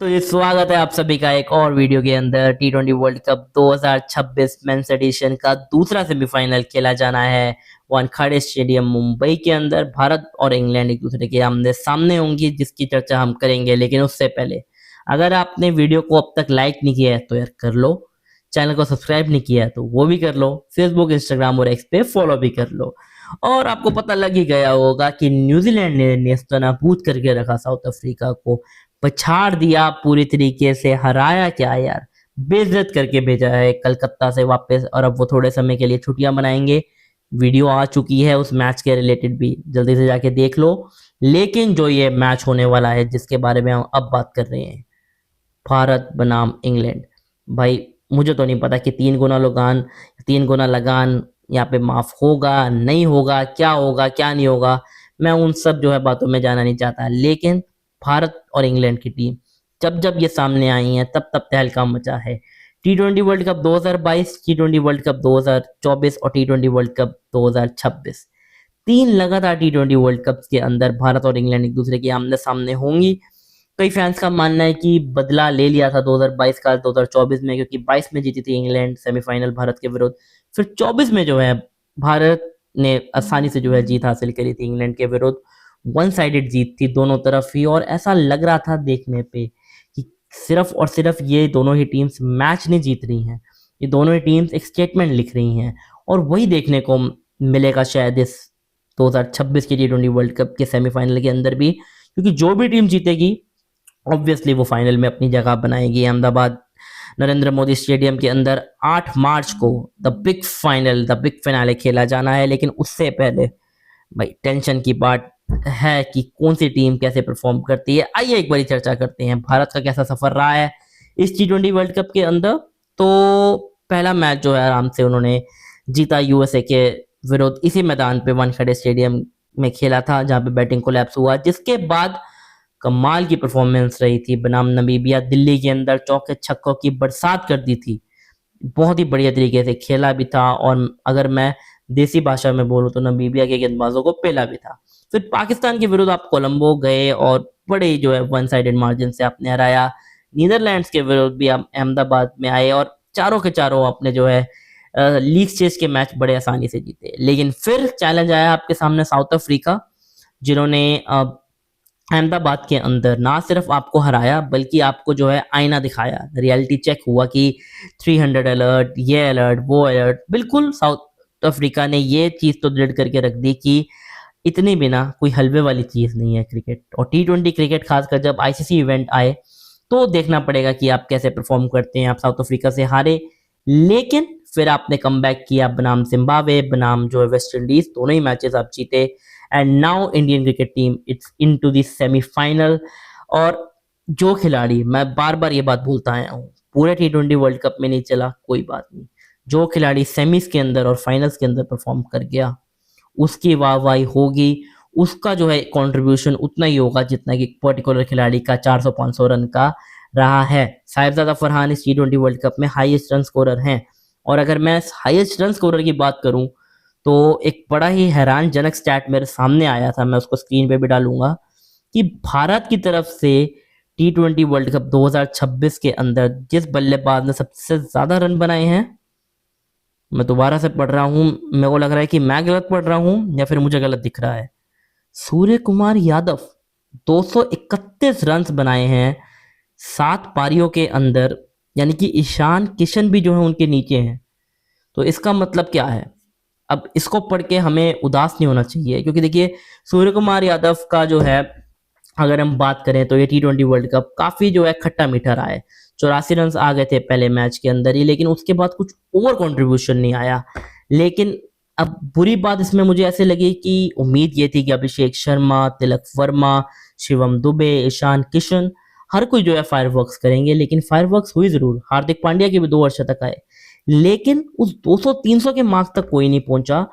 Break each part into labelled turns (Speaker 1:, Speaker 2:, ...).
Speaker 1: तो ये स्वागत है आप सभी का एक और वीडियो के अंदर। T20 world cup 2026 mains addition का दूसरा सेमीफाइनल खेला जाना है वानखेड़े स्टेडियम मुंबई के अंदर। भारत और इंग्लैंड एक दूसरे के आमने सामने होंगी, जिसकी चर्चा हम करेंगे। लेकिन उससे पहले अगर आपने वीडियो को अब तक लाइक नहीं किया है तो यार कर लो, चैनल को सब्सक्राइब नहीं किया है तो वो भी कर लो, फेसबुक, इंस्टाग्राम और एक्स पे फॉलो भी कर लो। और आपको पता लग ही गया होगा कि न्यूजीलैंड ने नेस्तनाबूद करके रखा साउथ अफ्रीका को, पछाड़ दिया पूरी तरीके से, हराया क्या यार, बेइज्जत करके भेजा है कलकत्ता से वापस। और अब वो थोड़े समय के लिए छुट्टियां मनाएंगे। वीडियो आ चुकी है उस मैच के रिलेटेड भी, जल्दी से जाके देख लो। लेकिन जो ये मैच होने वाला है जिसके बारे में हम अब बात कर रहे हैं, भारत बनाम इंग्लैंड, भाई मुझे तो नहीं पता कि 3 गुना लगान यहाँ पे माफ होगा नहीं होगा, क्या होगा क्या नहीं होगा। मैं उन सब जो है बातों में जाना नहीं चाहता, लेकिन भारत और इंग्लैंड की टीम जब जब ये सामने आई है तब तब तहलका मचा है। T20 world cup 2022, T20 world cup 2024 और T20 वर्ल्ड कप 2026, 3 लगातार T20 वर्ल्ड कप के अंदर भारत और इंग्लैंड एक दूसरे के आमने सामने होंगी। कई फैंस का मानना है कि बदला ले लिया था 2022 का 2024 में, क्योंकि 22 में जीती थी इंग्लैंड सेमीफाइनल भारत के विरुद्ध। फिर 24 में जो है भारत ने आसानी से जो है जीत हासिल करी थी इंग्लैंड के विरुद्ध। वन साइडेड जीत थी दोनों तरफ ही, और ऐसा लग रहा था देखने पे कि सिर्फ और सिर्फ ये दोनों ही टीम्स मैच नहीं जीत रही हैं, ये दोनों ही टीम्स एक स्टेटमेंट लिख रही हैं। और वही देखने को मिलेगा शायद इस 2026 के T20 वर्ल्ड कप के सेमीफाइनल के अंदर भी, क्योंकि जो भी टीम जीतेगी ऑब्वियसली वो फाइनल में अपनी जगह बनाएगी। अहमदाबाद नरेंद्र मोदी स्टेडियम के अंदर 8 मार्च को the big final, the big finale खेला जाना है। लेकिन उससे पहले भाई टेंशन की बात है कि कौन सी टीम कैसे परफॉर्म करती है। आइए एक बारी चर्चा करते हैं भारत का कैसा सफर रहा है इस T20 वर्ल्ड कप के अंदर। तो पहला मैच जो है आराम से उन्होंने जीता यूएसए के विरुद्ध, इसी मैदान पे वानखेड़े स्टेडियम में खेला था जहां पे बैटिंग कोलैप्स हुआ, जिसके बाद कमाल की परफॉर्मेंस रही थी बनाम नमीबिया। दिल्ली के अंदर चौके छक्कों की बरसात कर दी थी, बहुत ही बढ़िया तरीके से खेला भी था। और अगर मैं देसी भाषा में बोलूं तो नमीबिया के गेंदबाजों को पेला भी था। फिर पाकिस्तान के विरुद्ध आप कोलंबो गए और बड़े जो है वन साइडेड मार्जिन से आपने हराया। नीदरलैंड्स के विरुद्ध भी आप अहमदाबाद में आए और चारों के चारों आपने जो है लीग स्टेज के मैच बड़े आसानी से जीते। लेकिन फिर चैलेंज आया आपके सामने साउथ अफ्रीका, जिन्होंने अहमदाबाद के अंदर ना सिर्फ आपको हराया बल्कि आपको जो है आईना दिखाया। रियलिटी चेक हुआ कि 300 अलर्ट, ये अलर्ट, वो अलर्ट। बिल्कुल साउथ अफ्रीका ने ये चीज़ तो दृढ़ करके रख दी कि इतनी बिना कोई हलवे वाली चीज़ नहीं है क्रिकेट। और T20 क्रिकेट खासकर जब ICC इवेंट आए तो देखना पड़ेगा कि आप कैसे परफॉर्म करते हैं। आप साउथ अफ्रीका से हारे, लेकिन फिर आपने कमबैक किया बनाम जिम्बाब्वे, बनाम जो है वेस्ट इंडीज, दोनों ही मैचेस आप जीते। And now Indian cricket team it's into the semifinal. और जो खिलाड़ी, मैं बार बार ये बात बोलता आया हूँ, पूरे T20 वर्ल्ड कप में नहीं चला कोई बात नहीं, जो खिलाड़ी सेमीज के अंदर और फाइनल्स के अंदर परफॉर्म कर गया उसकी वाहवाही होगी। उसका जो है कंट्रीब्यूशन उतना ही होगा जितना कि पर्टिकुलर खिलाड़ी का 400-500 रन का रहा है। साहिबजादा फरहान इस T20 वर्ल्ड कप में हाईएस्ट रन स्कोरर हैं। और अगर मैं हाईएस्ट रन स्कोरर की बात करूं तो एक बड़ा ही हैरानजनक स्टैट मेरे सामने आया था, मैं उसको स्क्रीन पे भी डालूंगा, कि भारत की तरफ से T20 वर्ल्ड कप 2026 के अंदर जिस बल्लेबाज ने सबसे ज्यादा रन बनाए हैं, मैं दोबारा से पढ़ रहा हूं, मेरे को लग रहा है कि मैं गलत पढ़ रहा हूं या फिर मुझे गलत दिख रहा है। सूर्य कुमार यादव 231 रन बनाए हैं 7 पारियों के अंदर, यानी कि ईशान किशन भी जो है उनके नीचे हैं। तो इसका मतलब क्या है? अब इसको पढ़ के हमें उदास नहीं होना चाहिए, क्योंकि देखिए सूर्य कुमार यादव का जो है अगर हम बात करें तो ये T20 वर्ल्ड कप काफी जो है खट्टा मीठा रहा है। 84 रन आ गए थे पहले मैच के अंदर ही, लेकिन उसके बाद कुछ ओवर कंट्रीब्यूशन नहीं आया। लेकिन अब बुरी बात इसमें मुझे ऐसे लगी कि उम्मीद ये थी कि अभिषेक शर्मा, तिलक वर्मा, शिवम दुबे, ईशान किशन, हर कोई जो है फायरवर्क्स करेंगे। लेकिन फायरवर्क्स हुई जरूर, हार्दिक पांड्या के भी 2 अर्धशतक आए, लेकिन उस 200-300 के मार्क तक कोई नहीं पहुंचा।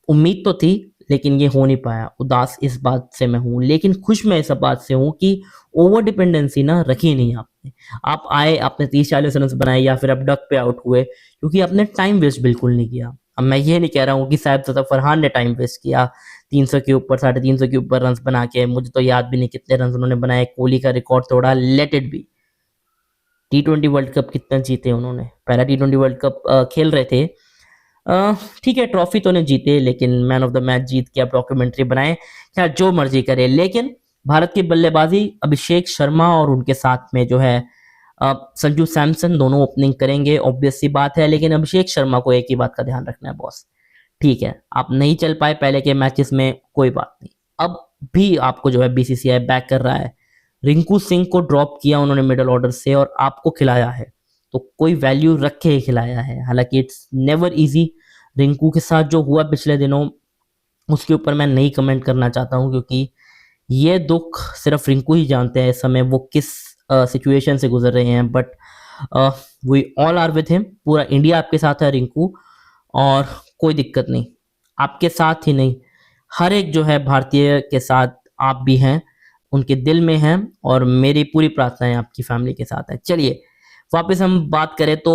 Speaker 1: उम्मीद तो थी लेकिन ये हो नहीं पाया। उदास इस बात से मैं हूं, लेकिन खुश मैं इस बात से हूं कि ओवर डिपेंडेंसी ना रखी नहीं आपने। आप आए, आपने 30-40 रन बनाए या फिर आप डक पे आउट हुए, क्योंकि आपने टाइम वेस्ट बिल्कुल नहीं किया। अब मैं ये नहीं कह रहा हूँ कि साहिबजादा फरहान ने टाइम वेस्ट किया, 300 के ऊपर 350 के ऊपर रन बना के, मुझे तो याद भी नहीं कितने रन उन्होंने बनाए, कोहली का रिकॉर्ड तोड़ा, let it be. T20 world cup कितना जीते उन्होंने, पहला T20 वर्ल्ड कप खेल रहे थे। ठीक है, ट्रॉफी तो नहीं जीते, लेकिन मैन ऑफ द मैच जीत के आप डॉक्यूमेंट्री बनाए, क्या जो मर्जी करे। लेकिन भारत की बल्लेबाजी, अभिषेक शर्मा और उनके साथ में जो है संजू सैमसन, दोनों ओपनिंग करेंगे, ऑब्वियस सी बात है। लेकिन अभिषेक शर्मा को एक ही बात का ध्यान रखना है बॉस, ठीक है, आप नहीं चल पाए पहले के मैचेस में, कोई बात नहीं, अब भी आपको जो है बीसीसीआई बैक कर रहा है। रिंकू सिंह को ड्रॉप किया उन्होंने मिडल ऑर्डर से और आपको खिलाया है, तो कोई वैल्यू रख के ही खिलाया है। हालांकि इट्स नेवर इजी, रिंकू के साथ जो हुआ पिछले दिनों उसके ऊपर मैं नहीं कमेंट करना चाहता हूं, क्योंकि ये दुख सिर्फ रिंकू ही जानते हैं इस समय वो किस सिचुएशन से गुजर रहे हैं। But we all are with him, पूरा इंडिया आपके साथ है रिंकू, और कोई दिक्कत नहीं, आपके साथ ही नहीं, हर एक जो है भारतीय के साथ आप भी हैं, उनके दिल में हैं, और मेरी पूरी प्रार्थनाएं आपकी फैमिली के साथ है। चलिए वापस हम बात करें तो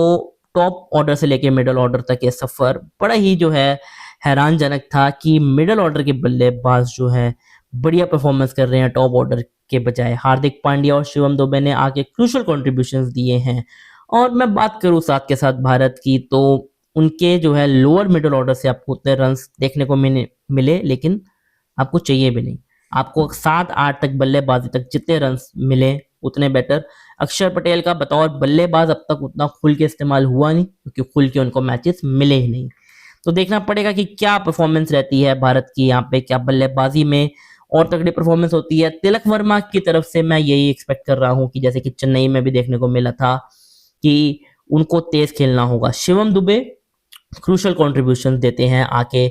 Speaker 1: टॉप ऑर्डर से लेके मिडल ऑर्डर तक ये सफर बड़ा ही जो है हैरानजनक था कि मिडल ऑर्डर के बल्लेबाज जो है बढ़िया परफॉर्मेंस कर रहे हैं टॉप ऑर्डर के बजाय। हार्दिक पांड्या और शिवम दुबे ने आके क्रूशल कॉन्ट्रीब्यूशंस दिए हैं। और मैं बात करूं साथ के साथ भारत की, तो उनके जो है लोअर मिडल ऑर्डर से आपको उतने रन्स देखने को मिले, लेकिन आपको चाहिए भी नहीं, आपको 7-8 तक बल्लेबाजी तक जितने रन्स मिले उतने बेटर। अक्षर पटेल का बतौर बल्लेबाज अब तक उतना खुल के इस्तेमाल हुआ नहीं, क्योंकि खुल के उनको मैचेस मिले ही नहीं। तो देखना पड़ेगा कि क्या परफॉर्मेंस रहती है भारत की यहाँ पे, क्या बल्लेबाजी में और तगड़ी परफॉर्मेंस होती है। तिलक वर्मा की तरफ से मैं यही एक्सपेक्ट कर रहा हूँ कि जैसे कि चेन्नई में भी देखने को मिला था कि उनको तेज खेलना होगा। शिवम दुबे क्रूशल कॉन्ट्रीब्यूशन देते हैं आके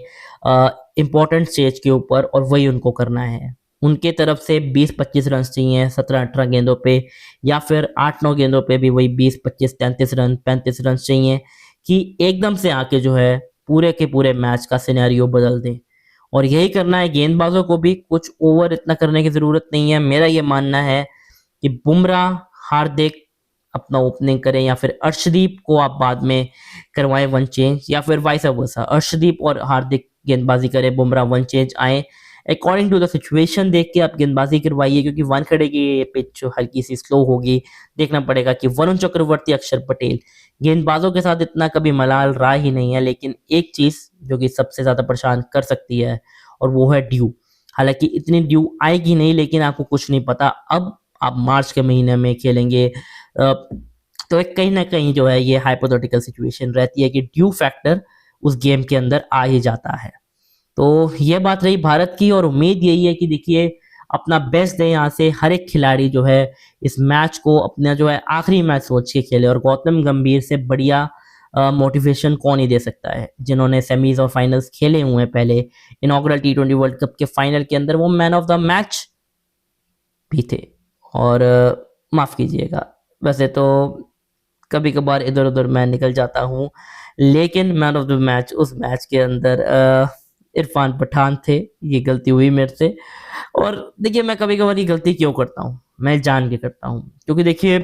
Speaker 1: इंपॉर्टेंट स्टेज के ऊपर, और वही उनको करना है। उनके तरफ से 20-25 रन चाहिए 17-18 गेंदों पे, या फिर 8-9 गेंदों पे भी वही 20-25 33 रन 35 रन चाहिए कि एकदम से आके जो है पूरे के पूरे मैच का सिनेरियो बदल दें। और यही करना है गेंदबाजों को भी, कुछ ओवर इतना करने की जरूरत नहीं है। मेरा ये मानना है कि बुमराह, हार्दिक अपना ओपनिंग करें, या फिर अर्शदीप को आप बाद में करवाएं वन चेंज, या फिर वाइस वर्सा, अर्शदीप और हार्दिक गेंदबाजी करें, बुमराह वन चेंज आए। अकॉर्डिंग टू द सिचुएशन देख के आप गेंदबाजी करवाइए, क्योंकि वानखेड़े की ये पिच हल्की सी स्लो होगी। देखना पड़ेगा कि वरुण चक्रवर्ती, अक्षर पटेल, गेंदबाजों के साथ इतना कभी मलाल रहा ही नहीं है। लेकिन एक चीज जो कि सबसे ज्यादा परेशान कर सकती है, और वो है ड्यू। हालांकि इतनी ड्यू आएगी नहीं, लेकिन आपको कुछ नहीं पता, अब आप मार्च के महीने में खेलेंगे, तो एक कहीं ना कहीं जो है ये हाइपोथेटिकल सिचुएशन रहती है कि ड्यू फैक्टर उस गेम के अंदर आ ही जाता है। तो ये बात रही भारत की, और उम्मीद यही है कि देखिए अपना बेस्ट दे यहाँ से, हर एक खिलाड़ी जो है इस मैच को अपना जो है आखिरी मैच सोच के खेले। और गौतम गंभीर से बढ़िया मोटिवेशन कौन ही दे सकता है, जिन्होंने सेमीज और फाइनल्स खेले हुए हैं पहले। इनॉग्रल T20 वर्ल्ड कप के फाइनल के अंदर वो मैन ऑफ द मैच भी थे। और माफ कीजिएगा, वैसे तो कभी कभार इधर उधर मैं निकल जाता हूँ, लेकिन मैन ऑफ द मैच उस मैच के अंदर इरफान पठान थे। ये गलती हुई मेरे से, और देखिए मैं कभी कभार ये गलती क्यों करता हूँ, मैं जान के करता हूँ, क्योंकि देखिए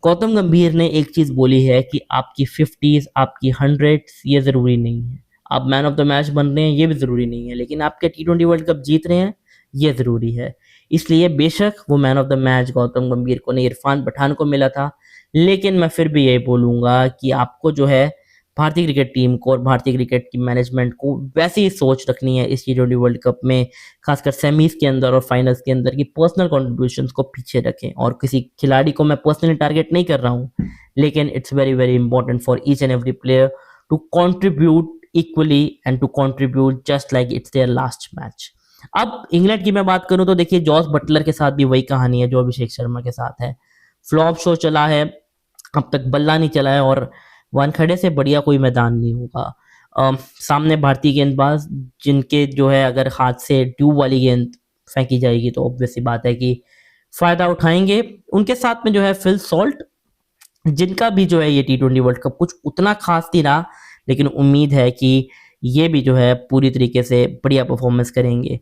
Speaker 1: गौतम गंभीर ने एक चीज बोली है कि आपकी 50s, आपकी 100s ये जरूरी नहीं है, आप मैन ऑफ द मैच बन रहे हैं ये भी जरूरी नहीं है, लेकिन आपके T20 वर्ल्ड कप जीत रहे हैं ये जरूरी है। इसलिए बेशक वो man of the match Gautam गंभीर को नहीं, इरफान पठान को मिला था, लेकिन मैं फिर भी यही बोलूंगा कि आपको जो है भारतीय क्रिकेट टीम को और भारतीय क्रिकेट की मैनेजमेंट को वैसी ही सोच रखनी है इस T20 वर्ल्ड कप में, खासकर सेमीज के अंदर और फाइनल्स के अंदर, कि पर्सनल कॉन्ट्रीब्यूशंस को पीछे रखें। और किसी खिलाड़ी को मैं पर्सनली टारगेट नहीं कर रहा हूं, लेकिन it's very very important for each and every player to contribute equally and to contribute just like it's their last match. अब इंग्लैंड की मैं बात करूं तो देखिए जॉस बटलर के साथ भी वही कहानी है जो अभिषेक शर्मा के साथ है। फ्लॉप शो चला है, अब तक बल्ला नहीं चला है, और वानखेड़े से बढ़िया कोई मैदान नहीं होगा। सामने भारतीय गेंदबाज जिनके जो है अगर हाथ से ड्यू वाली गेंद फेंकी जाएगी तो ऑब्वियस सी बात है कि फायदा उठाएंगे। उनके साथ में जो है फिल सॉल्ट, जिनका भी जो है ये T20 वर्ल्ड कप कुछ उतना खास नहीं रहा, लेकिन उम्मीद है कि ये भी जो है पूरी तरीके से बढ़िया परफॉर्मेंस करेंगे।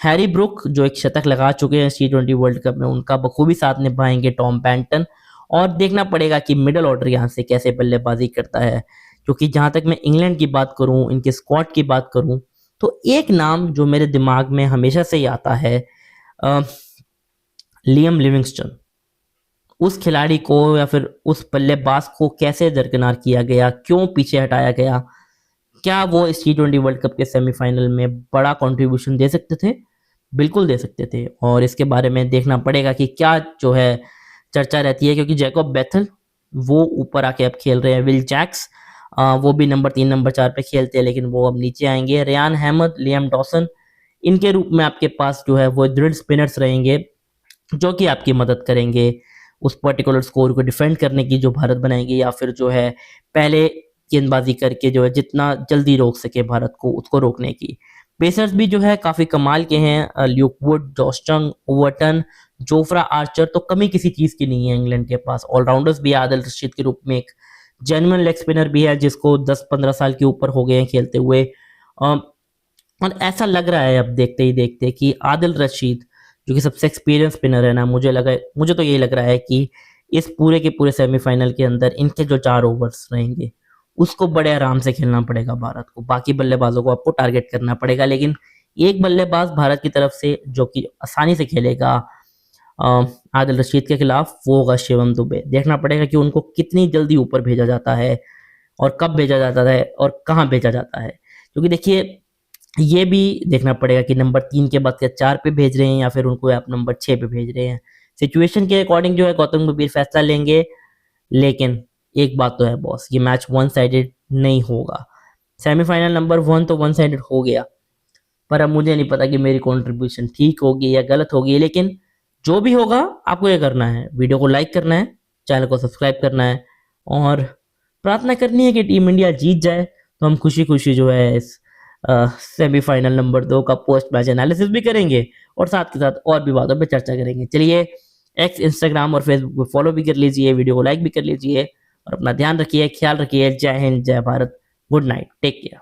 Speaker 1: हैरी ब्रुक जो एक शतक लगा चुके हैं T20 वर्ल्ड कप में, उनका बखूबी साथ निभाएंगे टॉम पैंटन। और देखना पड़ेगा कि मिडल ऑर्डर यहाँ से कैसे बल्लेबाजी करता है, क्योंकि जहां तक मैं इंग्लैंड की बात करूं, इनके स्क्वाड की बात करूं, तो एक नाम जो मेरे दिमाग में हमेशा से ही आता है, लियम लिविंगस्टन। उस खिलाड़ी को या फिर उस बल्लेबाज को कैसे दरकिनार किया गया, क्यों पीछे हटाया गया? क्या वो इस T20 वर्ल्ड कप के सेमीफाइनल में बड़ा कंट्रीब्यूशन दे सकते थे? बिल्कुल दे सकते थे, और इसके बारे में देखना पड़ेगा कि क्या जो है चर्चा रहती है, क्योंकि जैकब बेथल वो ऊपर आके अब खेल रहे हैं। विल जैक्स वो भी नंबर 3 नंबर 4 पे खेलते हैं, लेकिन वो अब नीचे आएंगे। रेयान अहमद, लियाम डॉसन, इनके रूप में आपके पास जो है वो दृढ़ स्पिनर्स रहेंगे, जो कि आपकी मदद करेंगे उस पर्टिकुलर स्कोर को डिफेंड करने की जो भारत बनाएंगे, या फिर जो है पहले गेंदबाजी करके जो है जितना जल्दी रोक सके भारत को, उसको रोकने की। पेसर्स भी जो है काफी कमाल के हैं, ल्यूक वुड, जॉश जंग, ओवरटन, जोफ्रा आर्चर, तो कमी किसी चीज की नहीं है इंग्लैंड के पास। ऑलराउंडर्स भी आदिल रशीद के रूप में एक जेन्युइन लेग स्पिनर भी है, जिसको 10-15 साल के ऊपर हो गए हैं खेलते हुए। और ऐसा लग रहा है अब देखते ही देखते कि आदिल रशीद जो कि सबसे एक्सपीरियंस स्पिनर है ना, मुझे तो यही लग रहा है कि इस पूरे के पूरे सेमीफाइनल के अंदर इनके जो 4 ओवर्स रहेंगे उसको बड़े आराम से खेलना पड़ेगा भारत को। बाकी बल्लेबाजों को आपको टारगेट करना पड़ेगा, लेकिन एक बल्लेबाज भारत की तरफ से जो कि आसानी से खेलेगा आदिल रशीद के खिलाफ, वो होगा शिवम दुबे। देखना पड़ेगा कि उनको कितनी जल्दी ऊपर भेजा जाता है और कब भेजा जाता है और कहाँ भेजा जाता है, क्योंकि देखिए ये भी देखना पड़ेगा कि नंबर 3 के बाद क्या 4 पे भेज रहे हैं या फिर उनको आप नंबर 6 पे भेज रहे हैं। सिचुएशन के अकॉर्डिंग जो है गौतम गंभीर फैसला लेंगे, लेकिन एक बात तो है बॉस, ये मैच वन साइडेड नहीं होगा। सेमीफाइनल नंबर 1 तो वन साइडेड हो गया, पर अब मुझे नहीं पता कि मेरी कंट्रीब्यूशन ठीक होगी या गलत होगी, लेकिन जो भी होगा आपको ये करना है, वीडियो को लाइक करना है, चैनल को सब्सक्राइब करना है, और प्रार्थना करनी है कि टीम इंडिया जीत जाए, तो हम खुशी खुशी जो है इस सेमीफाइनल नंबर 2 का पोस्ट मैच एनालिसिस भी करेंगे और साथ के साथ और भी बातों पे चर्चा करेंगे। चलिए एक्स, इंस्टाग्राम और फेसबुक पे फॉलो भी कर लीजिए, वीडियो को लाइक भी कर लीजिए, और अपना ध्यान रखिए, ख्याल रखिए। जय हिंद, जय Bharat, good night, take care.